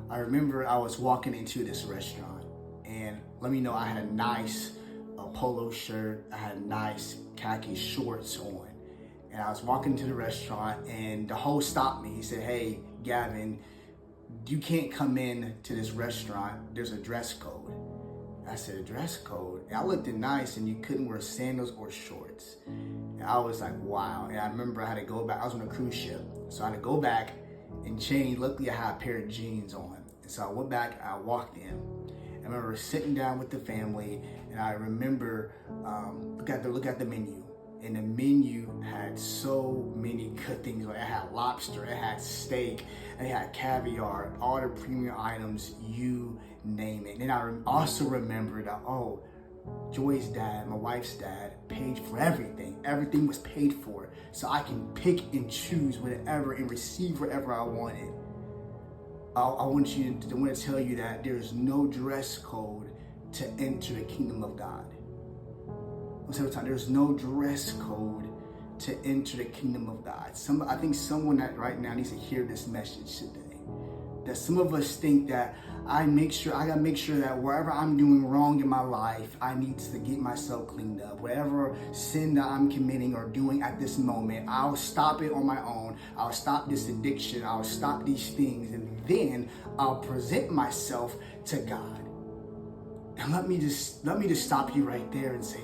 I remember I was walking into this restaurant, and let me know, I had a nice polo shirt, I had nice khaki shorts on, and I was walking into the restaurant, and the host stopped me. He said, "Hey, Gavin, you can't come in to this restaurant. There's a dress code." I said, "A dress code?" And I looked nice, and you couldn't wear sandals or shorts. And I was like, wow. And I remember I had to go back. I was on a cruise ship, so I had to go back and change. Luckily, I had a pair of jeans on. And so I went back, I walked in. I remember sitting down with the family, and I remember look at the menu. And the menu had so many good things. Like, it had lobster, it had steak, it had caviar, all the premium items, you name it. And I also remember that, oh, Joy's dad, my wife's dad, paid for everything. Everything was paid for. So I can pick and choose whatever and receive whatever I wanted. I want to tell you that there's no dress code to enter the kingdom of God. There's no dress code to enter the kingdom of God. I think someone that right now needs to hear this message today. That some of us think that I gotta make sure that wherever I'm doing wrong in my life, I need to get myself cleaned up. Whatever sin that I'm committing or doing at this moment, I'll stop it on my own. I'll stop this addiction. I'll stop these things, and then I'll present myself to God. And let me just stop you right there and say,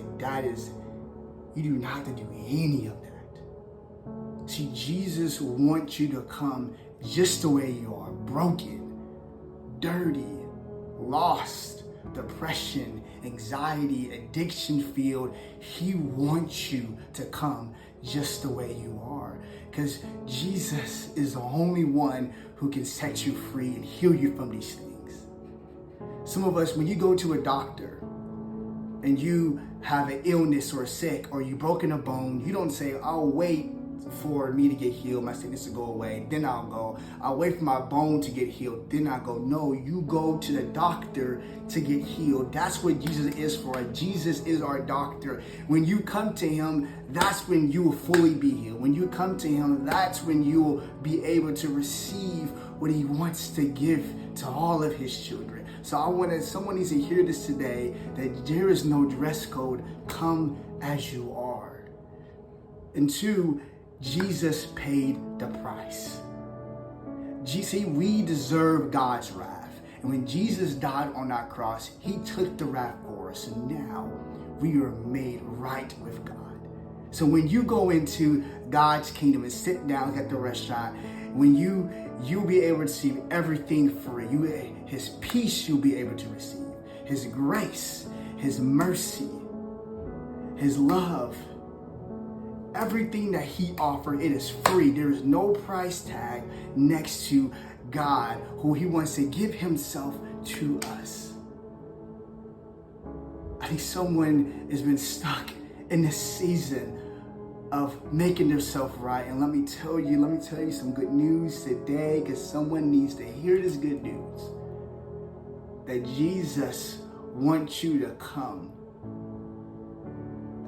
you do not have to do any of that. See, Jesus wants you to come just the way you are, broken, dirty, lost, depression, anxiety, addiction filled. He wants you to come just the way you are, because Jesus is the only one who can set you free and heal you from these things. Some of us, when you go to a doctor and you have an illness or sick, or you broken a bone, you don't say, "I'll wait for me to get healed, my sickness to go away, then I'll go. I'll wait for my bone to get healed, then I'll go." No, you go to the doctor to get healed. That's what Jesus is for. Jesus is our doctor. When you come to him, that's when you will fully be healed. When you come to him, that's when you will be able to receive what he wants to give to all of his children. So someone needs to hear this today, that there is no dress code. Come as you are. And two, Jesus paid the price. See, we deserve God's wrath. And when Jesus died on that cross, he took the wrath for us. And now we are made right with God. So when you go into God's kingdom and sit down at the restaurant, when you'll be able to receive everything free. His peace you'll be able to receive. His grace, his mercy, his love. Everything that he offered, it is free. There is no price tag next to God, who he wants to give himself to us. I think someone has been stuck in this season of making themselves right. And let me tell you some good news today, because someone needs to hear this good news. That Jesus wants you to come.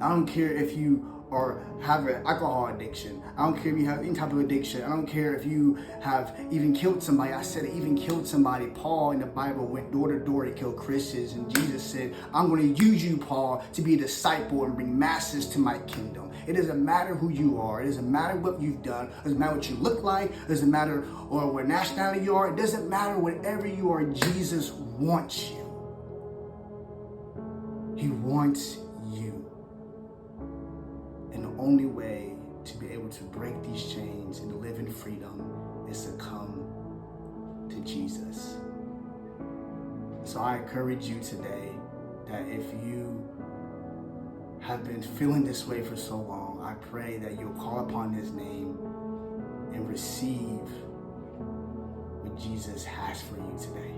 I don't care if you have an alcohol addiction. I don't care if you have any type of addiction. I don't care if you have even killed somebody. I said even killed somebody. Paul in the Bible went door to door to kill Christians. And Jesus said, "I'm going to use you, Paul, to be a disciple and bring masses to my kingdom." It doesn't matter who you are. It doesn't matter what you've done. It doesn't matter what you look like. It doesn't matter what nationality you are. It doesn't matter whatever you are. Jesus wants you. He wants you. And the only way to be able to break these chains and to live in freedom is to come to Jesus. So I encourage you today that if you have been feeling this way for so long, I pray that you'll call upon his name and receive what Jesus has for you today.